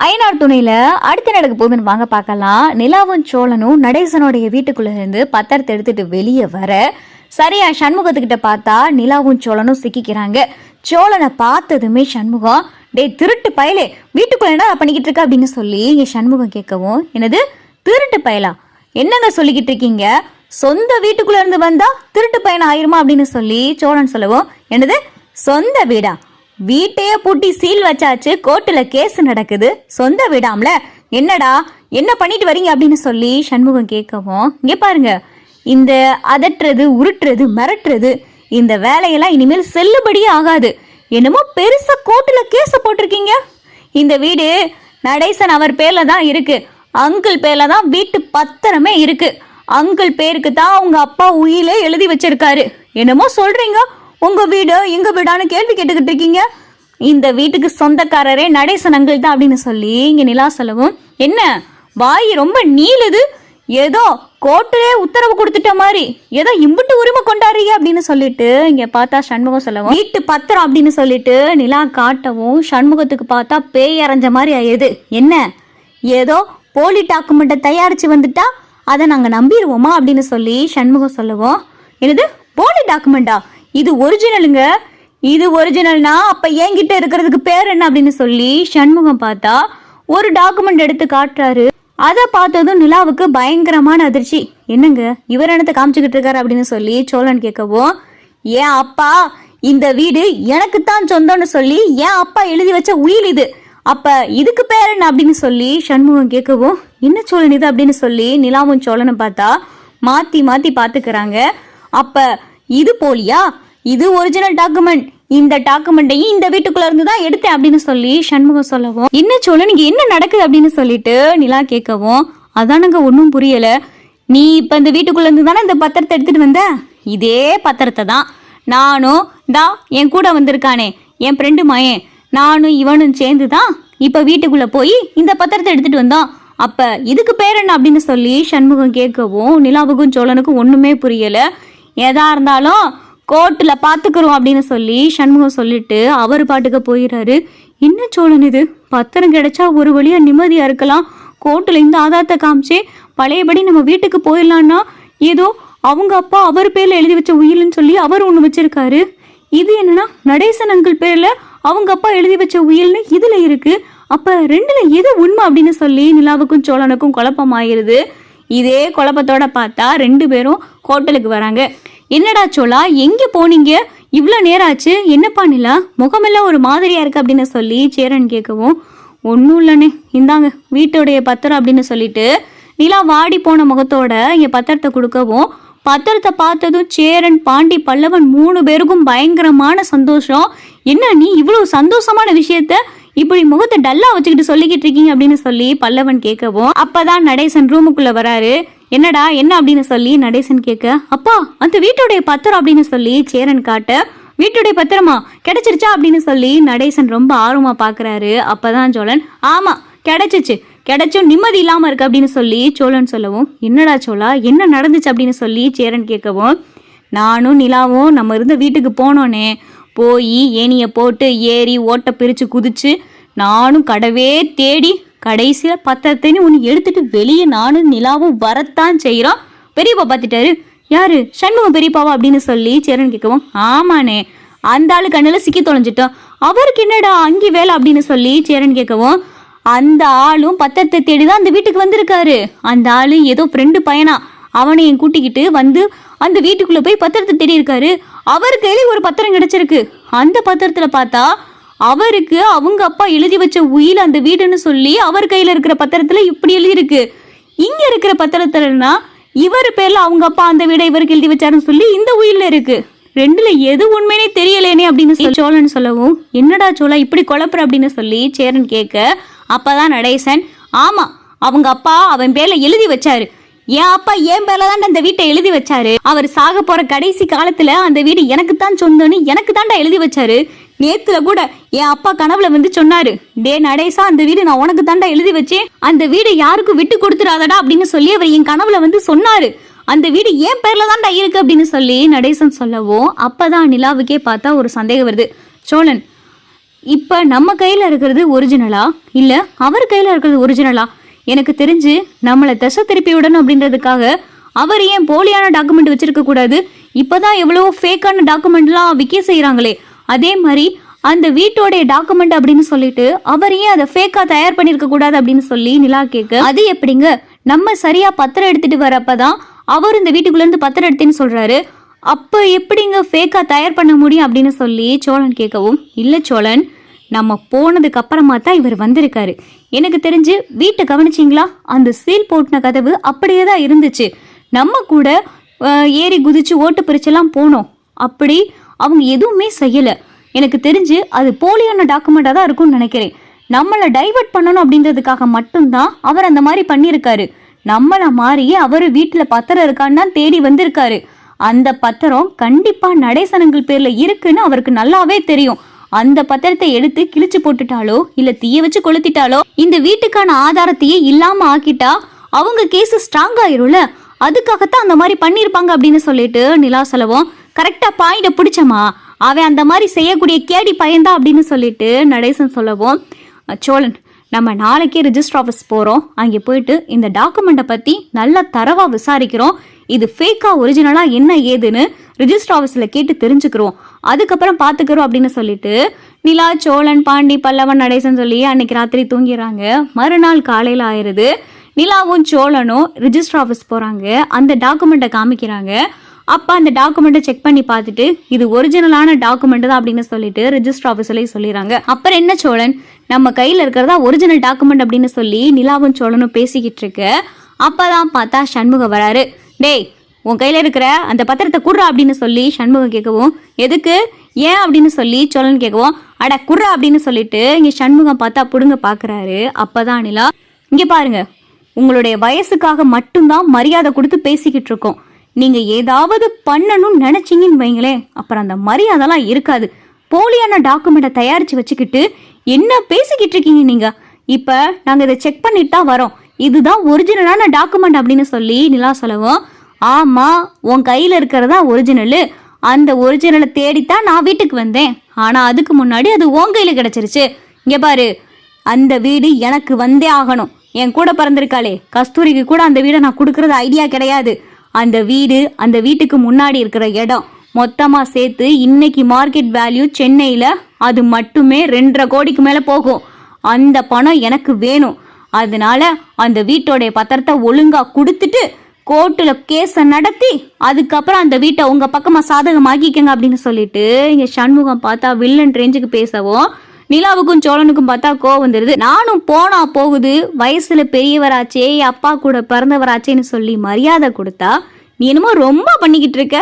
ஐநார் துணையில அடுத்த நடக்க போகுதுன்னு வாங்க பார்க்கலாம். நிலாவும் சோழனும் நடேசனுடைய வீட்டுக்குள்ள இருந்து பத்திரத்தை எடுத்துட்டு வெளியே வர சரியா சண்முகத்துக்கிட்ட பார்த்தா நிலாவும் சோழனும் சிக்கிக்கிறாங்க. சோழனை பார்த்ததுமே சண்முகம், டே திருட்டு பயலே, வீட்டுக்குள்ள என்ன பண்ணிக்கிட்டு இருக்க அப்படின்னு சொல்லி இங்க சண்முகம் கேட்கவும், என்னது திருட்டு பயலா, என்னங்க சொல்லிக்கிட்டு இருக்கீங்க? சொந்த வீட்டுக்குள்ள இருந்து வந்தா திருட்டு பயணம் ஆயிருமா அப்படின்னு சொல்லி சோழன் சொல்லவும், என்னது சொந்த வீடா? வீட்டையே பூட்டி சீல் வச்சாச்சு, கோர்ட்டுல கேஸ் நடக்குது, சொந்த வீடாம்ல, என்னடா என்ன பண்ணிட்டு வரீங்க அப்படின்னு சொல்லி சண்முகம் கேட்கவும், இங்கே பாருங்க, இந்த அதட்டுறது உருட்டுறது மிரட்டுறது இந்த வேலையெல்லாம் இனிமேல் செல்லுபடியே ஆகாது. என்னமோ பெருசா கோர்ட்டுல கேஸ போட்டிருக்கீங்க. இந்த வீடு நடேசன் அவர் பேர்ல தான் இருக்கு, அங்கிள் பேர்ல தான் வீட்டு பத்திரமே இருக்கு. அங்கிள் பேருக்கு தான் உங்க அப்பா உயிலே எழுதி வச்சிருக்காரு. என்னமோ சொல்றீங்க, உங்க வீடு எங்க வீடான்னு கேள்வி கேட்டுக்கிட்டு இருக்கீங்க. இந்த வீட்டுக்கு சொந்தக்காரரே நடேசன் அங்கிள் தான் அப்படின்னு சொல்லி இங்க நிலா சொல்லவும், என்ன வாய் ரொம்ப நீளுது, ஏதோ கோர்ட்டிலே உத்தரவு கொடுத்துட்ட மாதிரி, ஏதோ இம்புட்டு உரிமை கொண்டாடுறீங்க அப்படின்னு சொல்லிட்டு இங்க பார்த்தா சண்முகம் சொல்லவும், வீட்டு பத்திரம் அப்படின்னு சொல்லிட்டு நிலா காட்டவும் சண்முகத்துக்கு பார்த்தா பேய் அரைஞ்ச மாதிரி ஆயிடுது. என்ன ஏதோ போலி டாக்குமெண்ட்டை தயாரிச்சு வந்துட்டா அதை நாங்க நம்பிடுவோமா அப்படின்னு சொல்லி சண்முகம் சொல்லவும், என்னது போலி டாக்குமெண்டா? இது ஒரிஜினலுங்க, இது ஒரிஜினல்னா அப்ப என்கிட்ட இருக்கிறதுக்கு பேர் என்ன அப்படின்னு சொல்லி சண்முகம் பார்த்தா ஒரு டாக்குமெண்ட் எடுத்து காட்டுறாரு. அதை பார்த்ததும் நிலாவுக்கு பயங்கரமான அதிர்ச்சி. என்னங்க இவர் என்னத்தை காமிச்சுக்கிட்டு இருக்காரு அப்படின்னு சொல்லி சோழன் கேட்கவும், என் அப்பா இந்த வீடு எனக்குத்தான் சொந்தம்னு சொல்லி என் அப்பா எழுதி வச்ச உயில் இது, அப்ப இதுக்கு பேர் என்ன அப்படின்னு சொல்லி சண்முகம் கேட்கவும், என்ன சோழன் இது அப்படின்னு சொல்லி நிலாவும் சோழனை பார்த்தா மாத்தி மாத்தி பாத்துக்கிறாங்க. அப்ப இது போலியா? இது ஒரிஜினல் டாக்குமெண்ட், இந்த டாக்குமெண்ட்டையும் இந்த வீட்டுக்குள்ள இருந்து தான் எடுத்தேன் அப்படின்னு சொல்லி சண்முகம் சொல்லவும், என்ன சோழன் இங்க என்ன நடக்குது அப்படின்னு சொல்லிட்டு நிலா கேட்கவும், அதானுங்க ஒன்றும் புரியல, நீ இப்ப இந்த வீட்டுக்குள்ள இருந்து தானே இந்த பத்திரத்தை எடுத்துட்டு வந்த, இதே பத்திரத்தை தான் நானும் என் கூட வந்திருக்கானே என் ஃப்ரெண்டு மயன், நானும் இவனும் சேர்ந்து தான் இப்ப வீட்டுக்குள்ள போய் இந்த பத்திரத்தை எடுத்துட்டு வந்தோம், அப்ப இதுக்கு பேர் என்ன அப்படின்னு சொல்லி சண்முகம் கேட்கவும் நிலாவுக்கும் சோழனுக்கும் ஒண்ணுமே புரியல. எதா இருந்தாலும் கோர்ட்டில் பார்த்துக்கிறோம் அப்படின்னு சொல்லி சண்முகம் சொல்லிட்டு அவர் பாட்டுக்கு போயிடுறாரு. என்ன சோழன் இது, பத்திரம் கிடைச்சா ஒரு வழியா நிம்மதியா இருக்கலாம், கோர்ட்டில் இந்த ஆதாரத்தை காமிச்சே பழையபடி நம்ம வீட்டுக்கு போயிடலான்னா ஏதோ அவங்க அப்பா அவர் பேர்ல எழுதி வச்ச உயில்னு சொல்லி அவர் ஒன்று வச்சிருக்காரு. இது என்னன்னா நடேசன் அங்கிள் பேர்ல அவங்க அப்பா எழுதி வச்ச உயில்னு இதுல இருக்கு. அப்ப ரெண்டுல எது உண்மை அப்படின்னு சொல்லி நிலாவுக்கும் சோழனுக்கும் குழப்பம் ஆயிருது. இதே குழப்பத்தோட பார்த்தா ரெண்டு பேரும் ஹோட்டலுக்கு வராங்க. என்னடா சோழா எங்க போனீங்க, இவ்வளோ நேரம் ஆச்சு, என்னப்பா நிலா முகமெல்லாம் ஒரு மாதிரியா இருக்கு அப்படின்னு சொல்லி சேரன் கேட்கவும், ஒன்றும் இல்லைண்ணே, இந்தாங்க வீட்டுடைய பத்திரம் அப்படின்னு சொல்லிட்டு நிலா வாடி போன முகத்தோட இங்க பத்திரத்தை கொடுக்கவும், பத்திரத்தை பார்த்ததும் சேரன் பாண்டி பல்லவன் 3 பேருக்கும் பயங்கரமான சந்தோஷம். என்ன நீ இவ்வளவு சந்தோஷமான விஷயத்த இப்படி முகத்தை டல்லா வச்சுக்கிட்டு சொல்லிக்கிட்டு இருக்கீங்க அப்படின்னு சொல்லி பல்லவன் கேட்கவும், அப்பதான் நடேசன் ரூமுக்குள்ள வராரு. என்னடா என்ன அப்படின்னு சொல்லி நடேசன் கேட்க, அப்பா அந்த வீட்டுடைய பத்திரம் அப்படின்னு சொல்லி சேரன் காட்ட, வீட்டுடைய பத்திரமா கிடைச்சிருச்சா அப்படின்னு சொல்லி நடேசன் ரொம்ப ஆர்வமா பாக்குறாரு. அப்பதான் சோழன், ஆமா கிடைச்சிச்சு, கிடைச்சும் நிம்மதி இல்லாம இருக்கு அப்படின்னு சொல்லி சோழன் சொல்லவும், என்னடா சோழா என்ன நடந்துச்சு அப்படின்னு சொல்லி சேரன் கேட்கவும், நானும் நிலாவும் நம்ம இருந்த வீட்டுக்கு போனோன்னே போய் ஏனிய போட்டு ஏறி ஓட்ட பிரிச்சு குதிச்சு நானும் கடவே தேடி கடைசியில பத்திரத்தையும் ஒன்று எடுத்துட்டு வெளியே நானும் நிலாவும் வரத்தான் செய்யறோம். பெரியப்பா பார்த்துட்டாரு. யாரு? சண்முகம் பெரியப்பாவா அப்படின்னு சொல்லி சேரன் கேட்கவும், ஆமாண்ணே அந்த ஆளு கண்ணுல சிக்கி தொலைஞ்சிட்டோம், அவருக்கு என்னடா அங்கி வேலை அப்படின்னு சொல்லி சேரன் கேட்கவும், அந்த ஆளும் பத்திரத்தை தேடிதான் அந்த வீட்டுக்கு வந்திருக்காரு. அந்த ஆளு ஏதோ ஃப்ரெண்டு பையனா, அவனையும் கூட்டிக்கிட்டு வந்து அந்த வீட்டுக்குள்ள போய் பத்திரத்தை தேடி இருக்காரு. அவர் கையில ஒரு பத்திரம் கிடைச்சிருக்கு. அந்த பத்திரத்துல பார்த்தா அவருக்கு அவங்க அப்பா எழுதி வச்ச உயில் அந்த வீடுன்னு சொல்லி அவர் கையில இருக்கிற பத்திரத்துல இப்படி எழுதி இருக்கு. இங்க இருக்கிற பத்திரத்துலன்னா இவர் பேர்ல அவங்க அப்பா அந்த வீடை இவருக்கு எழுதி வச்சாருன்னு சொல்லி இந்த உயில்ல இருக்கு. ரெண்டுல எது உண்மைனே தெரியலேனே அப்படின்னு சொல்லி சோழன் சொல்லவும், என்னடா சோழா இப்படி குழப்பற அப்படின்னு சொல்லி சேரன் கேட்க, அப்பதான் நடேசன், ஆமா அவங்க அப்பா அவன் பேர்ல எழுதி வச்சாரு, என் அப்பா என் பேர்ல தான் அந்த வீட்டை எழுதி வச்சாரு, அவர் சாக போற கடைசி காலத்துல அந்த வீடு எனக்கு தான் சொந்தம்னு எனக்கு தாண்டா எழுதி வச்சாரு. நேத்துல கூட என் அப்பா கனவுல வந்து சொன்னாரு, டே நடேசா அந்த வீடு நான் உனக்கு தாண்டா எழுதி வச்சேன், அந்த வீடு யாருக்கும் விட்டு கொடுத்துடாதடா அப்படின்னு சொல்லி அவர் என் கனவுல வந்து சொன்னாரு, அந்த வீடு என் பேர்ல தான்டா இருக்கு அப்படின்னு சொல்லி நடேசன் சொல்லவும், அப்பதான் நிலாவுக்கே பார்த்தா ஒரு சந்தேகம் வருது. சோழன், இப்ப நம்ம கையில இருக்கிறது ஒரிஜினலா இல்ல அவர் கையில இருக்கிறது ஒரிஜினலா? எனக்கு தெரிஞ்சு நம்மளை திசை திருப்பி விடணும் அப்படின்றதுக்காக அவர் ஏன் போலியான டாக்குமெண்ட் வச்சிருக்க கூடாது? இப்பதான் எவ்வளவோ ஃபேக்கான டாக்குமெண்ட்லாம் விற்க செய்யறாங்களே, அதே மாதிரி அந்த வீட்டோடைய டாக்குமெண்ட் அப்படின்னு சொல்லிட்டு அவர் ஏன் அதை ஃபேக்கா தயார் பண்ணிருக்க கூடாது அப்படின்னு சொல்லி நிலா கேட்க, அது எப்படிங்க, நம்ம சரியா பத்திரம் எடுத்துட்டு வரப்பதான் அவர் இந்த வீட்டுக்குள்ள இருந்து பத்திரம் எடுத்தேன்னு சொல்றாரு, அப்ப எப்படிங்க ஃபேக்கா தயார் பண்ண முடியும் அப்படின்னு சொல்லி சோழன் கேட்கவும், இல்ல சோழன், நம்ம போனதுக்கு அப்புறமா தான் இவர் வந்திருக்காரு. எனக்கு தெரிஞ்சு வீட்டை கவனிச்சிங்களா, அந்த சீல் போட்டின கதவு அப்படியே தான் இருந்துச்சு. நம்ம கூட ஏறி குதிச்சு ஓட்டு பிரிச்செல்லாம் போனோம், அப்படி அவங்க எதுவுமே செய்யல. எனக்கு தெரிஞ்சு அது போலியான டாக்குமெண்டா தான் இருக்கும்னு நினைக்கிறேன். நம்மளை டைவர்ட் பண்ணணும் அப்படின்றதுக்காக மட்டும்தான் அவர் அந்த மாதிரி பண்ணியிருக்காரு. நம்மள மாதிரியே அவரு வீட்டுல பத்திரம் இருக்கான்னு தான் தேடி வந்திருக்காரு. அந்த பத்திரம் கண்டிப்பா நடேசனங்கள் பேர்ல இருக்குன்னு அவருக்கு நல்லாவே தெரியும். அந்த பத்திரத்தை எடுத்து கிழிச்சு போட்டுட்டாலோ இல்ல தீய வச்சு கொளுத்திட்டாலோ இந்த வீட்டுக்கான ஆதாரத்தையே இல்லாம ஆக்கிட்டா அவங்க கேஸ் ஸ்ட்ராங் ஆயிரும்ல, அதுக்காகத்தான் அந்த மாதிரி பண்ணிருப்பாங்க அப்படின்னு சொல்லிட்டு நிலா சொல்லவும், கரெக்டா பாயிண்ட பிடிச்சமா, அவன் அந்த மாதிரி செய்யக்கூடிய கேடி பையன்தான் அப்படின்னு சொல்லிட்டு நடேசன் சொல்லவும், சோழன், நம்ம நாளைக்கே ரிஜிஸ்டர் ஆஃபீஸ் போகிறோம், அங்கே போயிட்டு இந்த டாக்குமெண்ட்டை பற்றி நல்லா தரவாக விசாரிக்கிறோம், இது ஃபேக்கா ஒரிஜினலா என்ன ஏதுன்னு ரிஜிஸ்டர் ஆஃபீஸில் கேட்டு தெரிஞ்சுக்கிறோம், அதுக்கப்புறம் பார்த்துக்கிறோம் அப்படின்னு சொல்லிட்டு நிலா, சோழன், பாண்டி, பல்லவன், நடேசன் சொல்லி அன்னைக்கு ராத்திரி தூங்கிடுறாங்க. மறுநாள் காலையில் ஆயிடுது. நிலாவும் சோழனும் ரிஜிஸ்டர் ஆஃபீஸ் போகிறாங்க. அந்த டாக்குமெண்ட்டை காமிக்கிறாங்க. அப்போ அந்த டாக்குமெண்ட்டை செக் பண்ணி பார்த்துட்டு இது ஒரிஜினலான டாக்குமெண்ட் தான் அப்படின்னு சொல்லிட்டு ரிஜிஸ்டர் ஆஃபீஸ்லேயும் சொல்லிடுறாங்க. அப்புறம் என்ன சோழன், நம்ம கையில் இருக்கிறதா ஒரிஜினல் டாக்குமெண்ட் அப்படின்னு சொல்லி நிலாவும் சோழனும் பேசிக்கிட்டு இருக்கு. அப்போதான் பார்த்தா சண்முகம் வராரு. டேய், உன் கையில் இருக்கிற அந்த பத்திரத்தை குடுறா அப்படின்னு சொல்லி சண்முகம் கேட்கவும், எதுக்கு, ஏன் அப்படின்னு சொல்லி சோழன் கேட்கவும், அட குடுறா அப்படின்னு சொல்லிட்டு இங்கே சண்முகம் பார்த்தா புடுங்க பார்க்குறாரு. அப்போதான் நிலா, இங்கே பாருங்க, உங்களுடைய வயசுக்காக மட்டும்தான் மரியாதை கொடுத்து பேசிக்கிட்டு இருக்கோம். நீங்க ஏதாவது பண்ணணும்னு நினைச்சீங்கன்னு வைங்களேன், அப்புறம் அந்த மரியாதைலாம் இருக்காது. போலியான டாக்குமெண்ட்டை தயாரிச்சு வச்சுக்கிட்டு என்ன பேசிக்கிட்டு இருக்கீங்க நீங்க? இப்ப நாங்க இதை செக் பண்ணிட்டு தான் வரோம், இதுதான் ஒரிஜினலான டாக்குமெண்ட் அப்படின்னு சொல்லி நிலா சொல்லவும், ஆமா, உன் கையில இருக்கிறதா ஒரிஜினலு, அந்த ஒரிஜினலை தேடித்தான் நான் வீட்டுக்கு வந்தேன். ஆனா அதுக்கு முன்னாடி அது உன் கையில கிடைச்சிருச்சு. இங்க பாரு, அந்த வீடு எனக்கு வந்தே ஆகணும். என் கூட பிறந்திருக்காளே கஸ்தூரிக்கு கூட அந்த வீடை நான் கொடுக்கறது ஐடியா கிடையாது. அந்த வீடு, அந்த வீட்டுக்கு முன்னாடி இருக்கிற இடம் மொத்தமாக சேர்த்து இன்னைக்கு மார்க்கெட் வேல்யூ சென்னையில் அது மட்டுமே 2.5 கோடிக்கு மேலே போகும். அந்த பணம் எனக்கு வேணும். அதனால அந்த வீட்டோடைய பத்திரத்தை ஒழுங்காக கொடுத்துட்டு கோர்ட்டில் கேஸை நடத்தி அதுக்கப்புறம் அந்த வீட்டை உங்கள் பக்கமாக சாதகமாக்கிக்கங்க அப்படின்னு சொல்லிட்டு இங்கே சண்முகம் பார்த்தா வில்லன் ரேஞ்சுக்கு பேசவும், நிலாவுக்கும் சோழனுக்கும் பார்த்தா கோவம் வந்துடுது. நானும் போனா போகுது, வயசுல பெரியவராச்சே, அப்பா கூட பிறந்தவராச்சேன்னு சொல்லி மரியாதை கொடுத்தா நீ என்னமோ ரொம்ப பண்ணிக்கிட்டு இருக்க.